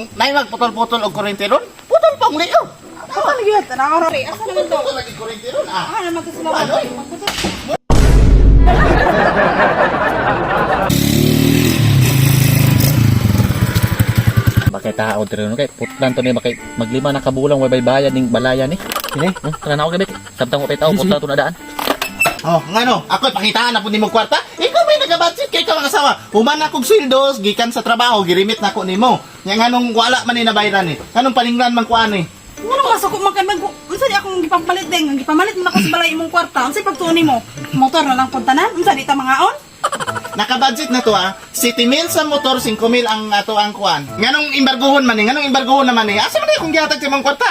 Nay magputol-putol og kuryente ron? Putol pang liog. Asa lagi yun? Tanawar rin. Asa naman to? Putol lagi kuryente ron ah. Ah, naman to sila. Ano? Magputol. Bakit tao dito kay putlan to ni bakit maglima na kabulang way baybayan ning balayan ni. Kini, kana ako gabi. Samtang mo tao putla to na daan. Oh, ngano? Ako pakitaan na po nimo kwarta. Ikaw may nagabudget kay ka mga asawa. Human na kog sweldo gikan sa trabaho, girimit na ko nimo. Nya nganong wala man ni nabayaran ni. Nganong paninglan man ko ani? Ano ka sa kumakay mag... Unsa di akong gipapalit din. Gipamalit mo na ko sa balay imong kwarta. Unsa pagtuon mo? Motor na lang puntanan? Unsa di ta mga on? Nakabudget na to ah. City mil sa motor, 5 mil ang ato ang kuan. Nganong embargohon man ni? Nganong embargohon naman ni? Asa man ni akong gihatag sa imong kwarta?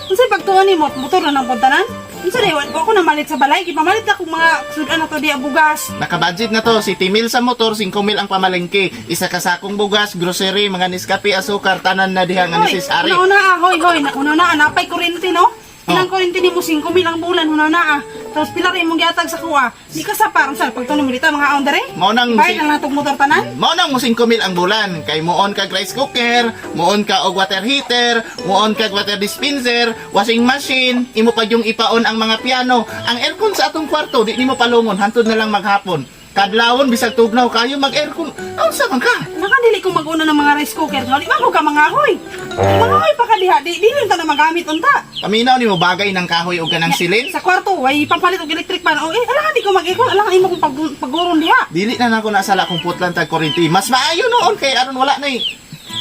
Unsa pagtuon mo? Motor na lang puntanan? Unsa di ko ako na malit sa balay. Gipamalit na kong mga sudan na to di bugas. Nakabudget na to, City mil sa motor, 5 mil ang pamalengke. Isa ka sakong bugas, grocery, mga niskape, asukar, tanan na diha nga necessary. Una hoy. Una na, napay kuryente no? Ilang kuryente ni mo 5 mil ang bulan, una na ah. Tapos pila rin mong gihatag sa kuha. Di ka sa parang sa pagtuon mo dito mga on dere. Mao nang Bayad lang natong motor tanan. Mao nang mo 5 mil ang bulan. Kay muon kag rice cooker, muon ka og water heater, muon kag water dispenser, washing machine, imo pa yung ipaon ang mga piano. Ang aircon sa atong kwarto, di nimo palungon, hantod na lang maghapon. Kadlawon bisag tugnaw kayo mag-aircon. Unsa man ka? Nakadili ko mag-una ng mga rice cooker. Ngali mo ka mga hoy. Mga hoy pa ka diha. Di ta na magamit unta. Paminaw nimo bagay ng kahoy o ganang silin? Sa kwarto, way pampalit og electric fan. Oh, alangan di ko mag-aircon. Alangan imo kong paguron diha. Dili na nako nasala kung putlan tag kuryente. Mas maayo noon kay aron wala na eh.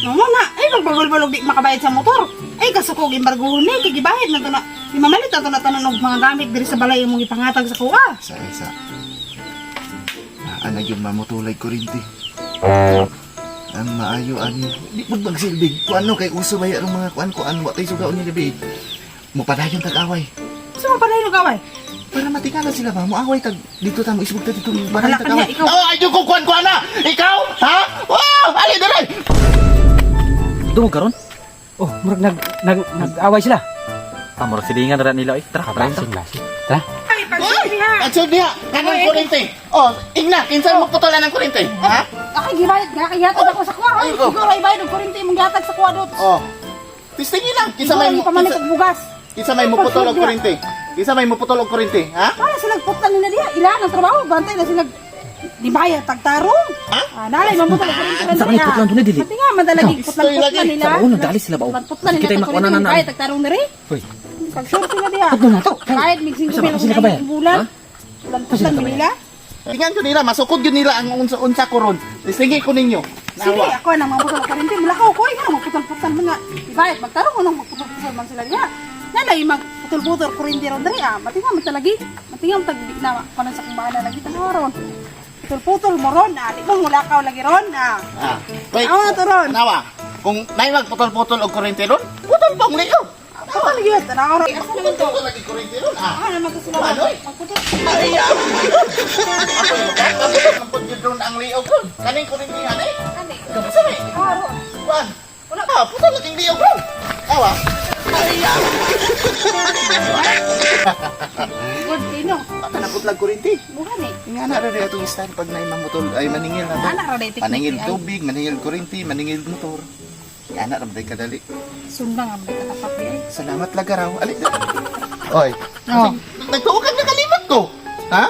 No mo na. Ay magbagol-balog di makabayad sa motor. Ay kasukog imbarguhon ni kay gibahid na to na. Imamalit na to na tanan og mga gamit diri sa balay imong ipangatag sa kuha. Sa. Ana yung mamutulay kuryente. Ang maayo ani. Di pud magsilbig. Kuano kay uso bay ang mga kuan wa tay sugaw ni gabi. Mupadayon tag away. Sa mo padayon og away. Para matingala sila ba? Muaway tag dito ta mo isbog ta dito Hala tag ka away. niya, ikaw. Oh, ayo ko kuan na. Ikaw? Ha? Wow! Ali dere. Dungog karon. Oh, murag nag-away sila. Amor silingan ra nila tara ka Sila. Tara. Ay pagsubi ha. Atsod diha kanang kuryente. Oh, ingna kinsa mo putulan ng kuryente? Ha? Aki gibayad ga kay hatag ako sa kuha. Ay Ay, siguro ay bayad og kuryente imong gihatag sa kuha dot. Oh. Tistingin lang kinsa may pamalit og bugas. kinsa may muputol og kuryente. Kinsa may muputol og kuryente, ha? Para sila putlan nila diha. Ilan ang trabaho bantay na sila di bayad tagtarong. Ha? Nalay mamutol og kuryente Sa kanay putlan to na, dili? Pati nga madalagi Istoy lagi. putlan nila. Sa uno dali sila ba? Putlan nila Kita sa makuha na kuryente na. bayad tagtarong diri. Hoy. Pag-short sila diha. Putlan na to. Bayad mig 5 Asa ba mil sila kabayad? ang bulan. Ha? Putlan nila. Tingnan ko nila, masukod yun nila ang unsa koron. Sige ko ninyo. Sige, ako nang mamutol og kuryente. Mulakaw ko ikaw magputol-putol man nga. Bayad magtarong ko nang magputol-putol man sila diha. Nalay magputol-putol kuryente ron diri ah. Mati nga matalagi. Mati nga matagbi na kanan sa kumbahan na lagi tanaron. Putol-putol mo ron ah. Di mo mulakaw lagi ron ah. Ah, wait. Awa to ron. Nawa, kung may magputol-putol og kuryente ron, putol pang liog. Asa lagi yun? Tanaron. Asa naman to? Putol lagi kuryente ron, ah. Ah, naman to sila. Ano? Magputol. Ay, ako yung yun doon ang liog ron. Kaning kuryente nga eh. Ani? Kamusta eh? Ah, ron. Kuan. Wala ka, putol lagi liog ron. Nawa. Ay, Good ino. baka naputlag kuryente. Bukan eh. Nga na rin itong style pag naimamutol ay maningil na ba? Anak ra dito. Maningil tubig, maningil kuryente, maningil motor. Yan na rin kadali. Sundang ang katapat eh. Salamat laga raw. Ali. Oy. Oh. Nagtuukan na kalimot ko. Ha?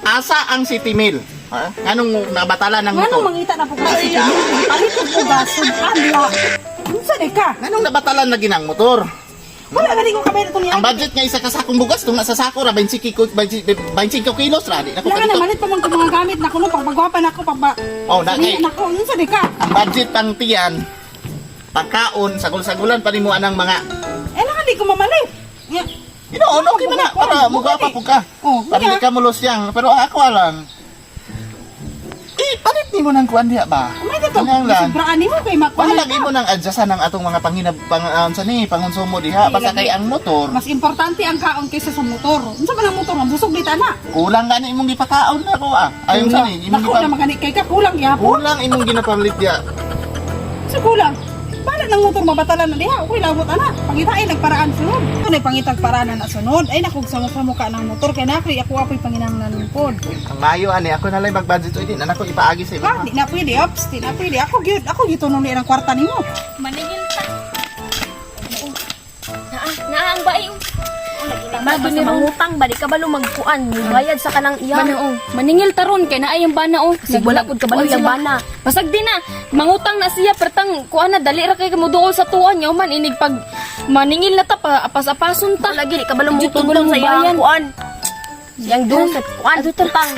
Asa ang City Mail? Ha? Anong nabatala ng Nga nung motor? mangita na po kasi palit og bugas. Sundan diha. Unsa di ka? Anong nabatala na ginang motor? Wala na di ko kabay ito niya. Ang budget nga isa ka sakong bugas tong nasa sako ra 25 kilos ra di na ko Wala na palito. malit pa man ko mga gamit na kuno pang pagwapan ako pagba. Oh, na kay Nako, unsa di ka? ang budget pang tiyan pagkaon sagol-sagulan pa nimo anang mga Lang di ko mamalit. Nga. Inoon, okay man na para mugapa po ka. Oh, Para kaya. di ka mulos yang. Pero ako alam. Palit ni mo ng kuan diha ba? May dito. Ano lang? Sobraan mo kay makuha. Lagi mo nang adjustan ng atong mga pangonsumo diha basta kay ang motor. Mas importante ang kaon kaysa sa motor. Unsa man ang motor? Ang busog di tana. Kulang gani imong gipakaon na ko ah. Ayon sa ni imong Nako na magani kay ka kulang gyapon. kulang imong ginapalit diha. Sa kulang. Bala ng motor mabatalan na diha. Uy, labot ana. Pangita ay nagparaan sunod. Ano ay pangitag paraan na sunod? Ay nakog sa mukha ng motor kay na ako apoy panginahanglan pod. Ang mayo ani ako na lang mag-budget o din anak ko ipaagi sa Ha, imo. di na pwede, ops, di na pwede. Ako gitunong ni ang kwarta nimo. Maningil ta. Naang ba yung Bago ni mangutang ba di ka balo magkuan bayad sa kanang iya. Bana maningil taron kay naay ang bana Kasi wala pud kabalo yung bana. Pasag di na mangutang na siya pertang kuan na dali ra kay kamuduol sa tuwan nya man inig pag maningil na ta pa apas-apason ta. Lagi di ka balo mutudlong sa iyang kuan. Yang duset kuan utang.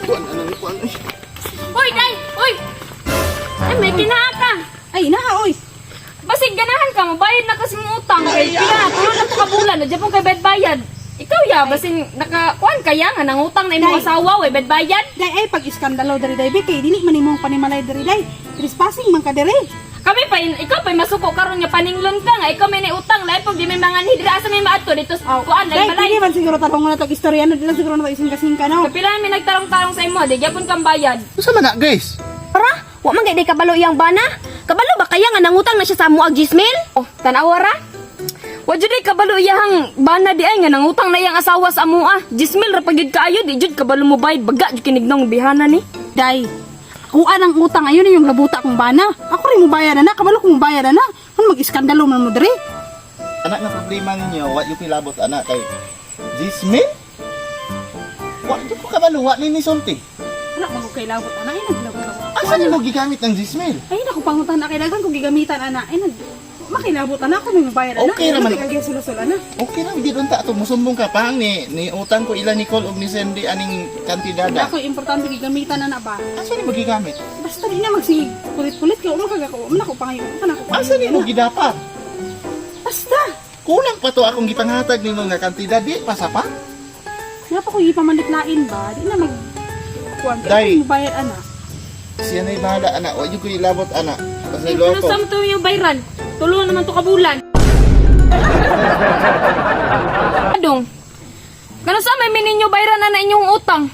Kuan ano ni kuan. Hoy day, hoy. Ay may tinaa ka. Ay, na oy. Basig ganahan ka, mabayad na kasi mong utang. Kaya pila na, tulo na ito kabulan. Nadya pong kay bed bayad. Ikaw ya, basing nakakuan kaya nga, nangutang na imong Day. asawa, way bed bayad. Day ay pag iskandalo diri day kay dili man imong panimalay diri day. Trespassing man ka diri. Kami pa, ikaw pa masuko karon nga paninglon ka nga, ikaw may nautang, lahat pag di may mga nidra sa may maato, dito sa kuan, Day, lahat balay. dili man siguro tarong na tag istorya no, dili siguro na ising-kasing ka no. Kapila may nagtarong-tarong sa imo, di gyapon kang bayad. Usa man na guys? Para, wa man gay kabalo iyang bana. Kabalo ba kaya nga nangutang na siya sa muag Gismil? Oh, tanawara? Wa jud ay kabalo iyang bana di ay nga nangutang na iyang asawa sa amoa. Jismil ra pagid kaayo, di jud kabalo mo bayad, baga jud kinignong bihana ni. Day, kuan ang utang ayon yung labuta kong bana. Ako rin mo bayad na, kabalo kong bayad na. Ano mag-iskandalo man mo diri? Anak nga problema ninyo, what yung pilabot anak kay Jismin? Wa di ko kabalo, wa ni sulti. Wala mo kay labot ana, ay naglabot ako. Asa ni mo gigamit ng Jismil? Ay naku pangutan na kay daghan ko gigamitan ana. Ay nag makilabot ana ako may bayad ana. Okay naman. Kaya sulo-sulo ana. Okay lang, di doon ta ito. Musumbong ka pa ni utang ko ila Nicole og ni Sandy aning kantidada. Ako importante gigamitan ana ba? Asa ni mo gigamit? Basta di na magsig kulit-kulit ka ulo kag ako. Man ako pangayo. Kana ko. Asa ni mo gidapat? Basta. Kulang pa to akong gipanghatag nimo nga kantidad di pa sa pa? Nga pa ko ipamanitlain ba? Di na mag kuan Day. kay mo bayad ana. Siya na'y bahala anak, wa yung ko ilabot anak. Kasi Ano loko. sa to yung bayran? Tulo naman to kabulan. Adong. Kano sa may mininyo bayran na inyong utang?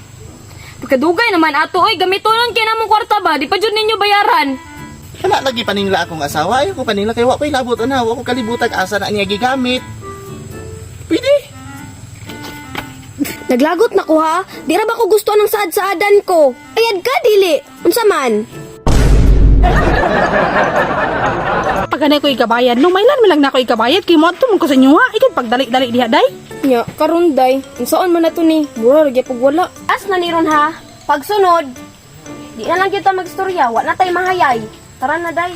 Pagkadugay naman ato, oy, gamitonon kay namong kwarta ba? Di pa jud ninyo bayaran. Kana lagi paningla akong asawa, ayaw ko paningla kay wa ko ilabot ana, wa ko kalibutag asa na niya gigamit. Pwede. Naglagot na ko ha. Di ra ba ko gusto ng saad-saadan ko? Ayad ka dili. Unsa man? Pag anay ko ikabayad, no mailan man lang na ako ikabayad kay mo adto man ko sa inyo ha. Ikay pagdali-dali diha day. Nya, karon day, unsaon man nato ni? Mura ra gyapon wala. As na ni ron ha. Pagsunod, di na lang kita magstorya. Wa na tay mahayay. Tara na day.